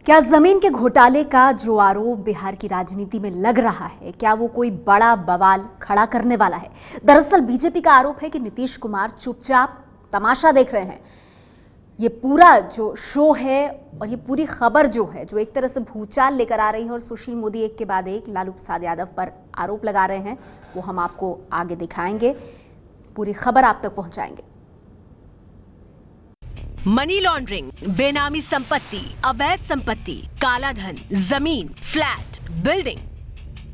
क्या जमीन के घोटाले का जो आरोप बिहार की राजनीति में लग रहा है, क्या वो कोई बड़ा बवाल खड़ा करने वाला है? दरअसल बीजेपी का आरोप है कि नीतीश कुमार चुपचाप तमाशा देख रहे हैं। ये पूरा जो शो है और ये पूरी खबर जो है, जो एक तरह से भूचाल लेकर आ रही है और सुशील मोदी एक के बाद एक लालू प्रसाद यादव पर आरोप लगा रहे हैं, वो हम आपको आगे दिखाएंगे, पूरी खबर आप तक पहुंचाएंगे। मनी लॉन्ड्रिंग, बेनामी संपत्ति, अवैध संपत्ति, काला धन, जमीन, फ्लैट, बिल्डिंग,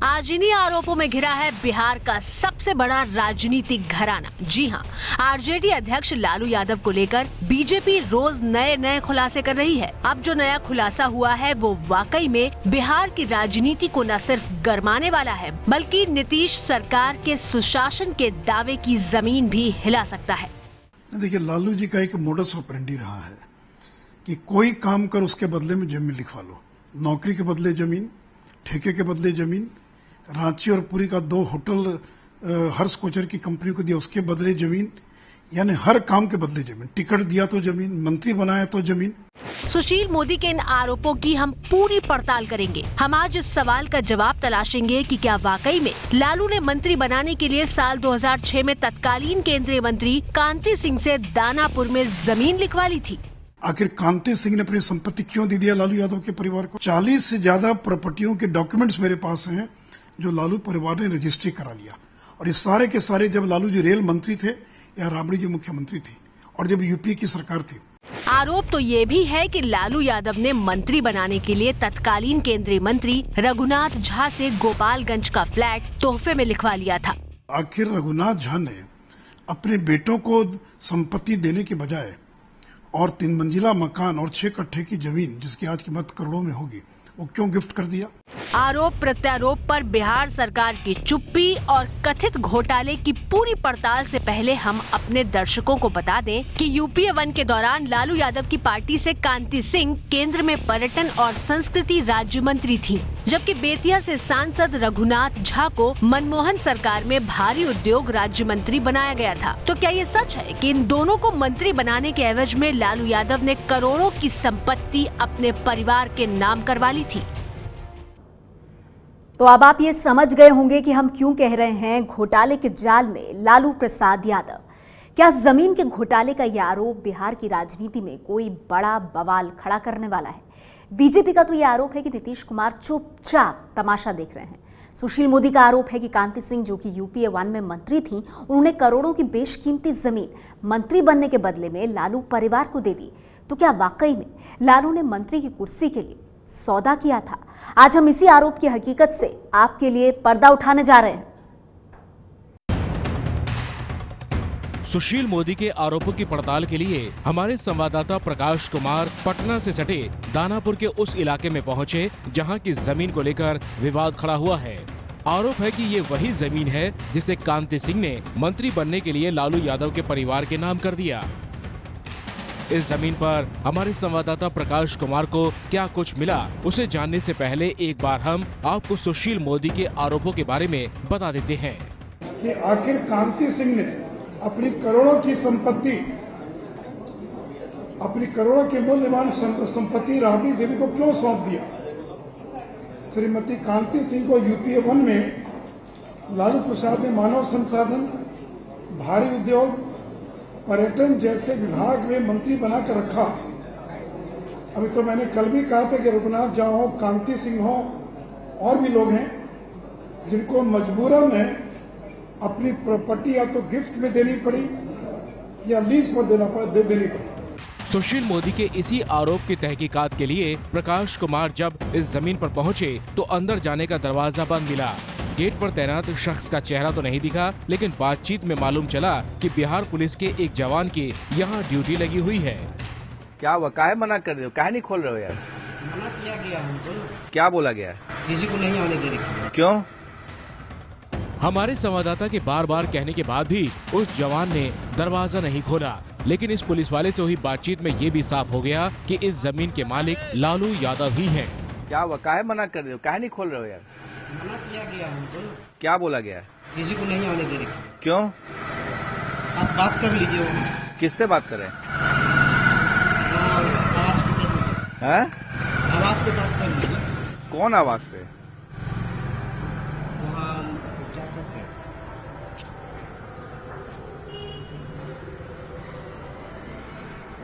आज इन्हीं आरोपों में घिरा है बिहार का सबसे बड़ा राजनीतिक घराना। जी हां, आरजेडी अध्यक्ष लालू यादव को लेकर बीजेपी रोज नए खुलासे कर रही है। अब जो नया खुलासा हुआ है वो वाकई में बिहार की राजनीति को न सिर्फ गरमाने वाला है, बल्कि नीतीश सरकार के सुशासन के दावे की जमीन भी हिला सकता है। देखिए, लालू जी का एक मोडस ऑपरेंडी रहा है कि कोई काम कर उसके बदले में जमीन लिखवा लो। नौकरी के बदले जमीन, ठेके के बदले जमीन, रांची और पुरी का 2 होटल हर्ष कोचर की कंपनी को दिया, उसके बदले जमीन, यानी हर काम के बदले जमीन। टिकट दिया तो जमीन, मंत्री बनाया तो जमीन। सुशील मोदी के इन आरोपों की हम पूरी पड़ताल करेंगे। हम आज इस सवाल का जवाब तलाशेंगे कि क्या वाकई में लालू ने मंत्री बनाने के लिए साल 2006 में तत्कालीन केंद्रीय मंत्री कांति सिंह से दानापुर में जमीन लिखवा ली थी। आखिर कांति सिंह ने अपनी संपत्ति क्यों दे दिया लालू यादव के परिवार को? 40 से ज्यादा प्रॉपर्टियों के डॉक्यूमेंट्स मेरे पास हैं जो लालू परिवार ने रजिस्ट्री करा लिया। और ये सारे के सारे जब लालू जी रेल मंत्री थे या राबड़ी जी मुख्यमंत्री थी और जब यूपीए की सरकार थी। आरोप तो ये भी है कि लालू यादव ने मंत्री बनाने के लिए तत्कालीन केंद्रीय मंत्री रघुनाथ झा से गोपालगंज का फ्लैट तोहफे में लिखवा लिया था। आखिर रघुनाथ झा ने अपने बेटों को संपत्ति देने के बजाय और 3 मंजिला मकान और 6 कट्ठे की जमीन, जिसकी आज कीमत करोड़ों में होगी, वो क्यों गिफ्ट कर दिया? आरोप प्रत्यारोप पर बिहार सरकार की चुप्पी और कथित घोटाले की पूरी पड़ताल से पहले हम अपने दर्शकों को बता दें कि यूपीए 1 के दौरान लालू यादव की पार्टी से कांति सिंह केंद्र में पर्यटन और संस्कृति राज्य मंत्री थी, जबकि बेतिया से सांसद रघुनाथ झा को मनमोहन सरकार में भारी उद्योग राज्य मंत्री बनाया गया था। तो क्या ये सच है कि इन दोनों को मंत्री बनाने के एवज में लालू यादव ने करोड़ों की संपत्ति अपने परिवार के नाम करवा ली थी? तो अब आप ये समझ गए होंगे कि हम क्यों कह रहे हैं घोटाले के जाल में लालू प्रसाद यादव। क्या जमीन के घोटाले का यह आरोप बिहार की राजनीति में कोई बड़ा बवाल खड़ा करने वाला है? बीजेपी का तो यह आरोप है कि नीतीश कुमार चुपचाप तमाशा देख रहे हैं। सुशील मोदी का आरोप है कि कांति सिंह, जो कि यूपीए 1 में मंत्री थी, उन्होंने करोड़ों की बेशकीमती जमीन मंत्री बनने के बदले में लालू परिवार को दे दी। तो क्या वाकई में लालू ने मंत्री की कुर्सी के लिए सौदा किया था? आज हम इसी आरोप की हकीकत से आपके लिए पर्दा उठाने जा रहे हैं। सुशील मोदी के आरोपों की पड़ताल के लिए हमारे संवाददाता प्रकाश कुमार पटना से सटे दानापुर के उस इलाके में पहुंचे जहां की जमीन को लेकर विवाद खड़ा हुआ है। आरोप है कि ये वही जमीन है जिसे कांति सिंह ने मंत्री बनने के लिए लालू यादव के परिवार के नाम कर दिया। इस जमीन पर हमारे संवाददाता प्रकाश कुमार को क्या कुछ मिला, उसे जानने से पहले एक बार हम आपको सुशील मोदी के आरोपों के बारे में बता देते हैं कि आखिर कांति सिंह ने अपनी करोड़ों की संपत्ति, अपनी करोड़ों की मूल्यवान संपत्ति राबड़ी देवी को क्यों सौंप दिया? श्रीमती कांति सिंह को यूपीए 1 में लालू प्रसाद ने मानव संसाधन, भारी उद्योग, पर्यटन जैसे विभाग में मंत्री बनाकर रखा। अभी तो मैंने कल भी कहा था कि रघुनाथ झा हो, कांति सिंह हो, और भी लोग हैं जिनको मजबूरन में अपनी प्रॉपर्टी या तो गिफ्ट में देनी पड़ी या लीज पर देनी पड़ी। सुशील मोदी के इसी आरोप की तहकीकात के लिए प्रकाश कुमार जब इस जमीन पर पहुंचे तो अंदर जाने का दरवाजा बंद मिला। गेट पर तैनात शख्स का चेहरा तो नहीं दिखा, लेकिन बातचीत में मालूम चला कि बिहार पुलिस के एक जवान की यहाँ ड्यूटी लगी हुई है। क्या हुआ? काहे मना कर रहे हो? काहे नहीं खोल रहे हो यार? मना किया गया हमको। क्या बोला गया है? किसी को नहीं आने दे रही। क्यों? हमारे संवाददाता के बार बार कहने के बाद भी उस जवान ने दरवाजा नहीं खोला, लेकिन इस पुलिस वाले से हुई बातचीत में ये भी साफ हो गया कि इस जमीन के मालिक लालू यादव ही हैं। क्या हुआ? काहे मना कर रहे हो? काहे नहीं खोल रहे हो यार? मना किया गया हमको। क्या बोला गया है? किसी को नहीं आने दे रही। क्यों? आप बात कर लीजिए। किससे बात कर रहे हैं? आवाज पे कर लीजिए। हैं? आवाज पे पे बात कर लीजिए। कौन आवास पे? वहाँ क्या कहते हैं,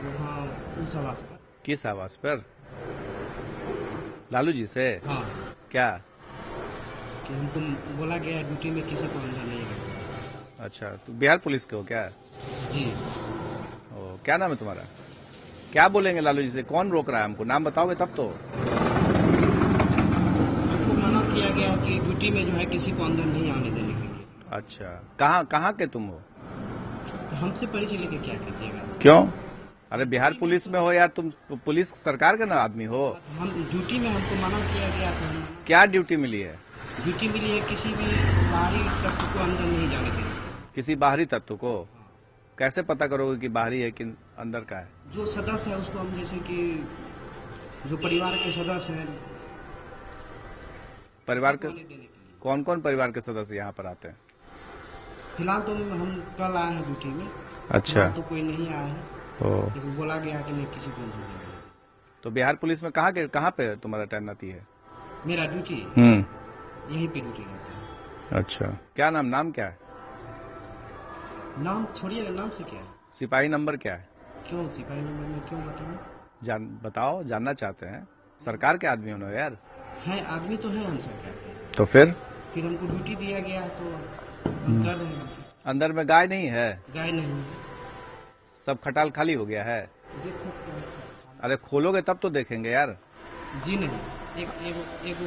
वहाँ उस आवास पर। किस आवास पर? लालू जी से? हाँ, क्या? कि हमको बोला गया ड्यूटी में किसी को अंदर नहीं रखना। अच्छा, तो बिहार पुलिस के हो क्या? जी, ओ, क्या नाम है तुम्हारा? क्या बोलेंगे लालू जी से? कौन रोक रहा है हमको? नाम बताओगे तब तो। हमको मना किया गया कि ड्यूटी में जो है किसी को अंदर नहीं आने देने के लिए। अच्छा, कहाँ के तुम हो? तो हमसे परिचय लेके क्या कीजिएगा? क्यों? अरे बिहार पुलिस में हो यार, तुम पुलिस सरकार का ना आदमी हो। हम ड्यूटी में हमको मना किया गया तो हम क्या ड्यूटी मिली है? ड्यूटी मिली है किसी भी बाहरी तत्व को अंदर नहीं जाने देंगे। किसी बाहरी तत्व को? कैसे पता करोगे कि बाहरी है कि अंदर का है? जो सदस्य है उसको हम, जैसे कि जो परिवार के सदस्य हैं, परिवार के आने देने के लिए। कौन कौन परिवार के सदस्य यहाँ पर आते हैं? फिलहाल तो हम कल आए हैं ड्यूटी में। अच्छा। फिलहाल तो कोई नहीं आया है, ओ, लेकिन बोला गया कि नहीं किसी को अंदर नहीं आने देंगे। तो बिहार पुलिस में कहाँ पे तुम्हारा तैनाती है? मेरा ड्यूटी यहीं पे ड्यूटी रहता है। अच्छा, क्या नाम क्या है? नाम छोड़िएगा, नाम से क्या है? सिपाही नंबर क्या है? क्यों सिपाही नंबर में क्यों बताऊं? बताओ, जानना चाहते हैं। सरकार के आदमी हो ना यार। है आदमी तो है हम सरकार के, तो फिर हमको ड्यूटी दिया गया है तो हम कर रहे हैं। अंदर में गाय नहीं है? गाय नहीं है, सब खटाल खाली हो गया है? देख सकते हैं। अरे खोलोगे तब तो देखेंगे यार। जी नहीं, एक को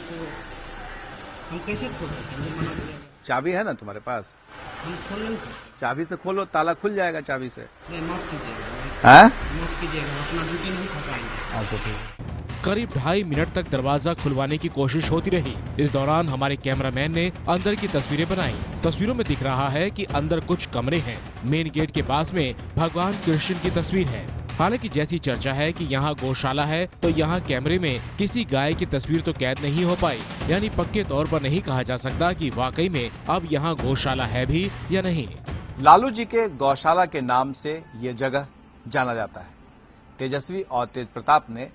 हम कैसे खोल सकते हैं? मना किया गया। चाबी है ना तुम्हारे पास? हम खोल नहीं सकते। चाबी से खोलो, ताला खुल जाएगा चाबी से। नहीं, माफ कीजिएगा, हैं? माफ कीजिएगा, अपना ड्यूटी नहीं फंसाएंगे। अच्छा ठीक। करीब 2.5 मिनट तक दरवाजा खुलवाने की कोशिश होती रही। इस दौरान हमारे कैमरामैन ने अंदर की तस्वीरें बनाई। तस्वीरों में दिख रहा है कि अंदर कुछ कमरे हैं। मेन गेट के पास में भगवान कृष्ण की तस्वीर है। हालांकि जैसी चर्चा है कि यहाँ गौशाला है, तो यहाँ कैमरे में किसी गाय की तस्वीर तो कैद नहीं हो पाई। यानी पक्के तौर पर नहीं कहा जा सकता कि वाकई में अब यहाँ गौशाला है भी या नहीं। लालू जी के गौशाला के नाम से ये जगह जाना जाता है। तेजस्वी और तेज प्रताप ने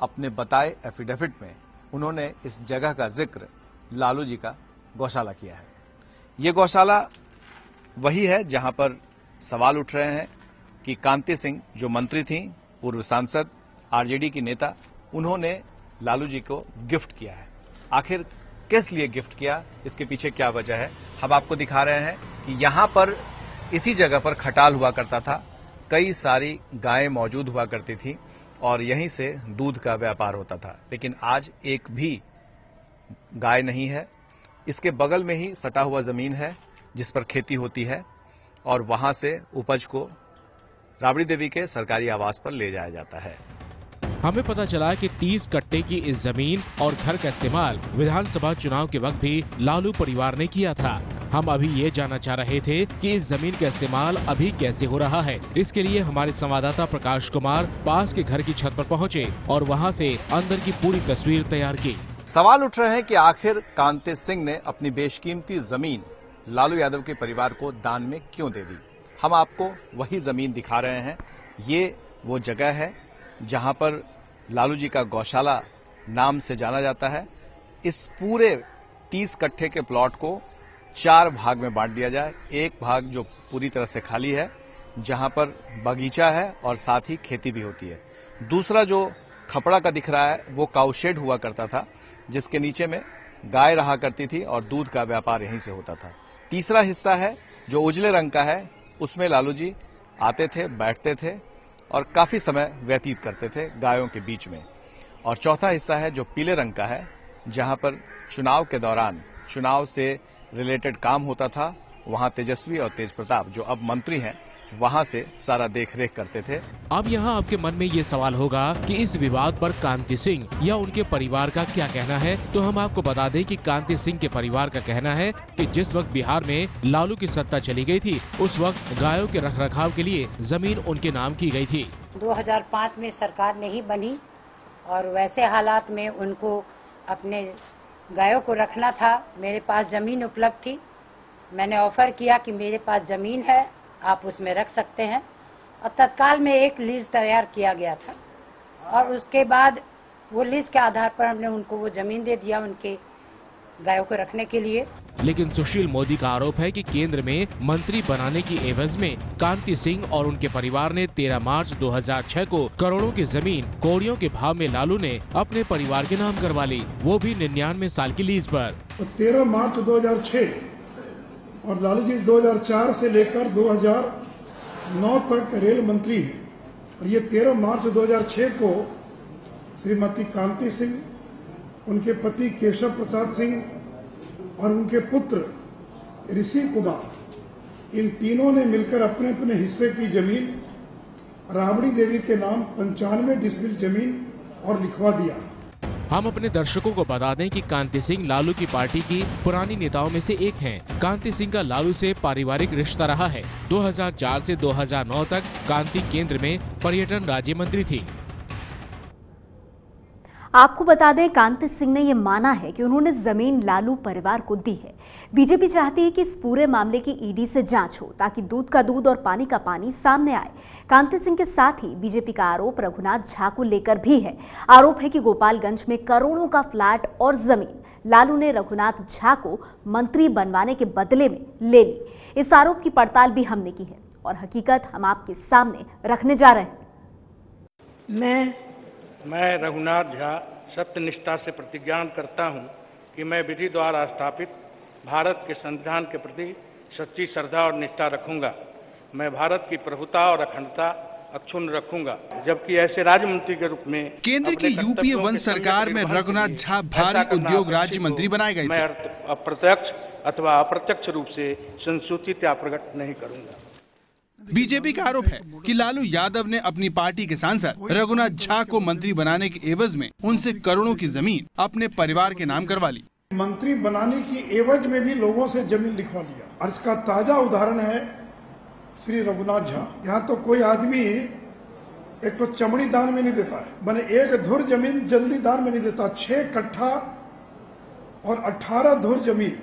अपने बताए एफिडेविट में उन्होंने इस जगह का जिक्र लालू जी का गौशाला किया है। ये गौशाला वही है जहां पर सवाल उठ रहे हैं कि कांति सिंह जो मंत्री थी, पूर्व सांसद, आरजेडी की नेता, उन्होंने लालू जी को गिफ्ट किया है। आखिर किस लिए गिफ्ट किया, इसके पीछे क्या वजह है, हम आपको दिखा रहे हैं कि यहां पर इसी जगह पर खटाल हुआ करता था, कई सारी गायें मौजूद हुआ करती थी और यहीं से दूध का व्यापार होता था। लेकिन आज एक भी गाय नहीं है। इसके बगल में ही सटा हुआ जमीन है जिस पर खेती होती है और वहां से उपज को राबड़ी देवी के सरकारी आवास पर ले जाया जाता है। हमें पता चला कि 30 कट्टे की इस जमीन और घर का इस्तेमाल विधानसभा चुनाव के वक्त भी लालू परिवार ने किया था। हम अभी ये जानना चाह रहे थे कि इस जमीन का इस्तेमाल अभी कैसे हो रहा है। इसके लिए हमारे संवाददाता प्रकाश कुमार पास के घर की छत पर पहुंचे और वहां से अंदर की पूरी तस्वीर तैयार की। सवाल उठ रहे हैं कि आखिर कांति सिंह ने अपनी बेशकीमती जमीन लालू यादव के परिवार को दान में क्यों दे दी। हम आपको वही जमीन दिखा रहे हैं। ये वो जगह है जहां पर लालू जी का गौशाला नाम से जाना जाता है। इस पूरे 30 कट्ठे के प्लॉट को 4 भाग में बांट दिया जाए। एक भाग जो पूरी तरह से खाली है, जहां पर बगीचा है और साथ ही खेती भी होती है। दूसरा जो खपड़ा का दिख रहा है वो काऊ शेड हुआ करता था, जिसके नीचे में गाय रहा करती थी और दूध का व्यापार यहीं से होता था। तीसरा हिस्सा है जो उजले रंग का है, उसमें लालू जी आते थे, बैठते थे और काफी समय व्यतीत करते थे गायों के बीच में। और चौथा हिस्सा है जो पीले रंग का है, जहां पर चुनाव के दौरान चुनाव से रिलेटेड काम होता था। वहां तेजस्वी और तेज प्रताप जो अब मंत्री हैं, वहां से सारा देखरेख करते थे। अब यहाँ आपके मन में ये सवाल होगा कि इस विवाद पर कांति सिंह या उनके परिवार का क्या कहना है। तो हम आपको बता दें कि कांति सिंह के परिवार का कहना है कि जिस वक्त बिहार में लालू की सत्ता चली गई थी, उस वक्त गायों के रखरखाव के लिए जमीन उनके नाम की गई थी। 2005 में सरकार नहीं बनी और वैसे हालात में उनको अपने गायों को रखना था। मेरे पास जमीन उपलब्ध थी। मैंने ऑफर किया कि मेरे पास जमीन है, आप उसमें रख सकते हैं। और तत्काल में एक लीज तैयार किया गया था और उसके बाद वो लीज के आधार पर हमने उनको वो जमीन दे दिया उनके गायों को रखने के लिए। लेकिन सुशील मोदी का आरोप है कि केंद्र में मंत्री बनाने की एवज में कांति सिंह और उनके परिवार ने 13 मार्च 2006 को करोड़ों की जमीन कौड़ियों के भाव में लालू ने अपने परिवार के नाम करवा ली, वो भी 99 साल की लीज पर। तो 13 मार्च 2006 और लालू जी 2004 से लेकर 2009 तक रेल मंत्री हैं और ये 13 मार्च 2006 को श्रीमती कांति सिंह, उनके पति केशव प्रसाद सिंह और उनके पुत्र ऋषि कुमार, इन तीनों ने मिलकर अपने अपने हिस्से की जमीन राबड़ी देवी के नाम 95 डिसमिल जमीन और लिखवा दिया। हम अपने दर्शकों को बता दें कि कांति सिंह लालू की पार्टी की पुरानी नेताओं में से एक हैं। कांति सिंह का लालू से पारिवारिक रिश्ता रहा है। 2004 से 2009 तक कांति केंद्र में पर्यटन राज्य मंत्री थी। आपको बता दें, कांति सिंह ने यह माना है कि उन्होंने जमीन लालू परिवार को दी है। बीजेपी चाहती है कि इस पूरे मामले की ईडी से जांच हो ताकि दूध का दूध और पानी का पानी सामने आए। कांति सिंह के साथ ही बीजेपी का आरोप रघुनाथ झा को लेकर भी है। आरोप है कि गोपालगंज में करोड़ों का फ्लैट और जमीन लालू ने रघुनाथ झा को मंत्री बनवाने के बदले में ले ली। इस आरोप की पड़ताल भी हमने की है और हकीकत हम आपके सामने रखने जा रहे हैं। मैं रघुनाथ झा सत्यनिष्ठा से प्रतिज्ञा करता हूं कि मैं विधि द्वारा स्थापित भारत के संविधान के प्रति सच्ची श्रद्धा और निष्ठा रखूंगा। मैं भारत की प्रभुता और अखंडता अक्षुण्ण रखूंगा। जबकि ऐसे राज्य मंत्री के रूप में केंद्र की यूपीए 1 सरकार में रघुनाथ झा भारी उद्योग राज्य मंत्री बनाए गए थे। मैं अप्रत्यक्ष अथवा अप्रत्यक्ष रूप से संसूचित या प्रकट नहीं करूंगा। बीजेपी का आरोप है कि लालू यादव ने अपनी पार्टी के सांसद रघुनाथ झा को मंत्री बनाने के एवज में उनसे करोड़ों की जमीन अपने परिवार के नाम करवा ली। मंत्री बनाने की एवज में भी लोगों से जमीन लिखवा लिया और इसका ताजा उदाहरण है श्री रघुनाथ झा। यहाँ तो कोई आदमी एक तो चमड़ी दान में नहीं देता है, बने एक धुर जमीन जल्दी दान में नहीं देता। 6 कट्ठा और 18 धुर जमीन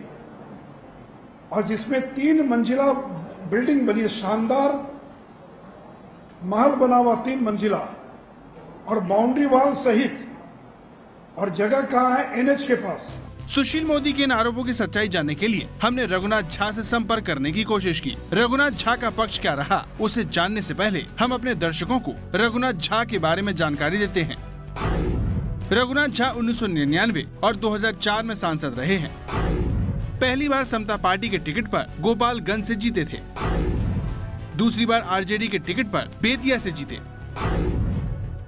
और जिसमें 3 मंजिला बिल्डिंग बनी है, शानदार महल बना हुआ 3 मंजिला और बाउंड्री वॉल सहित, और जगह कहाँ है? एनएच के पास। सुशील मोदी के इन आरोपों की सच्चाई जानने के लिए हमने रघुनाथ झा से संपर्क करने की कोशिश की। रघुनाथ झा का पक्ष क्या रहा, उसे जानने से पहले हम अपने दर्शकों को रघुनाथ झा के बारे में जानकारी देते हैं। रघुनाथ झा 1999 और 2004 में सांसद रहे हैं। पहली बार समता पार्टी के टिकट पर गोपालगंज से जीते थे। दूसरी बार आरजेडी के टिकट पर बेतिया से जीते।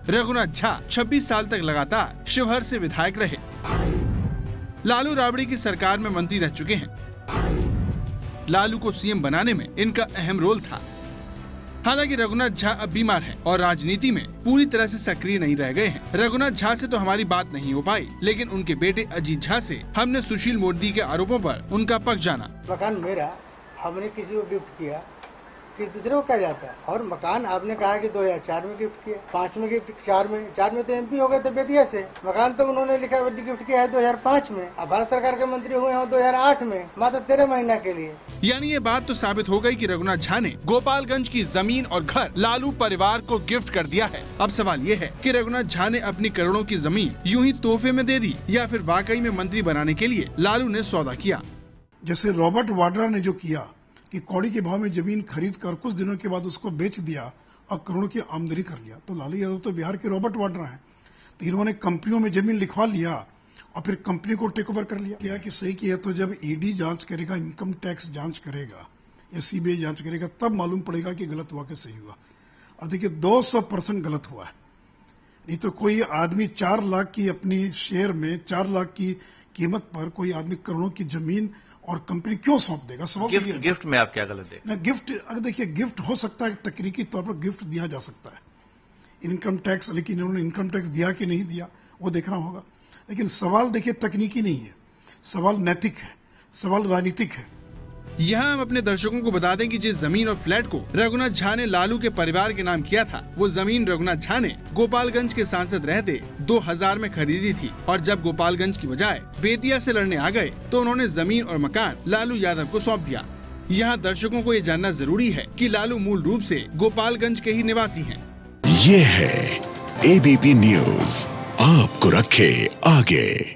रघुनाथ झा 26 साल तक लगातार शिवहर से विधायक रहे। लालू राबड़ी की सरकार में मंत्री रह चुके हैं। लालू को सीएम बनाने में इनका अहम रोल था। हालांकि रघुनाथ झा अब बीमार हैं और राजनीति में पूरी तरह से सक्रिय नहीं रह गए हैं। रघुनाथ झा से तो हमारी बात नहीं हो पाई, लेकिन उनके बेटे अजीत झा से हमने सुशील मोदी के आरोपों पर उनका पक्ष जाना। मकान मेरा, हमने किसी को गिफ्ट किया, किसी दूसरे को क्या जाता है। और मकान आपने कहा कि 2004 में गिफ्ट किया, 5 में गिफ्ट, 4 में तो एमपी हो गए थे बेतिया से। मकान तो उन्होंने लिखा गिफ्ट किया है 2005 में। अब भारत सरकार के मंत्री हुए हैं 2008 में, मात्र 13 महीना के लिए। यानी ये बात तो साबित हो गई कि रघुनाथ झा ने गोपालगंज की जमीन और घर लालू परिवार को गिफ्ट कर दिया है। अब सवाल ये है कि रघुनाथ झा ने अपनी करोड़ों की जमीन यूं ही तोहफे में दे दी या फिर वाकई में मंत्री बनाने के लिए लालू ने सौदा किया। जैसे रॉबर्ट वाड्रा ने जो किया कि कौड़ी के भाव में जमीन खरीद कर कुछ दिनों के बाद उसको बेच दिया और करोड़ों की आमदनी कर लिया। तो लालू यादव तो बिहार के रॉबर्ट वाड्रा हैं। तो इन्होंने कंपनियों में जमीन लिखवा लिया और फिर कंपनी को टेक ओवर कर लिया कि सही किया। तो जब ईडी जांच करेगा, इनकम टैक्स जांच करेगा या सीबीआई जांच करेगा, तब मालूम पड़ेगा कि गलत हुआ कि सही हुआ। और देखिए 200% गलत हुआ है। नहीं तो कोई आदमी 4 लाख की अपनी शेयर में 4 लाख की कीमत पर कोई आदमी करोड़ों की जमीन और कंपनी क्यों सौंप देगा? सवाल गिफ्ट में आप क्या गलत देख? गिफ्ट, अगर देखिए गिफ्ट हो सकता है, तकनीकी तौर पर गिफ्ट दिया जा सकता है, इनकम टैक्स, लेकिन इन्होंने इनकम टैक्स दिया कि नहीं दिया वो देखना होगा। लेकिन सवाल देखिए तकनीकी नहीं है, सवाल नैतिक है, सवाल राजनीतिक है। यहाँ हम अपने दर्शकों को बता दें कि जिस जमीन और फ्लैट को रघुनाथ झा ने लालू के परिवार के नाम किया था, वो जमीन रघुनाथ झा ने गोपालगंज के सांसद रहते 2000 में खरीदी थी और जब गोपालगंज की बजाय बेतिया से लड़ने आ गए तो उन्होंने जमीन और मकान लालू यादव को सौंप दिया। यहाँ दर्शकों को ये जानना जरूरी है कि लालू मूल रूप से गोपालगंज के ही निवासी हैं। ये है एबीपी न्यूज, आपको रखे आगे।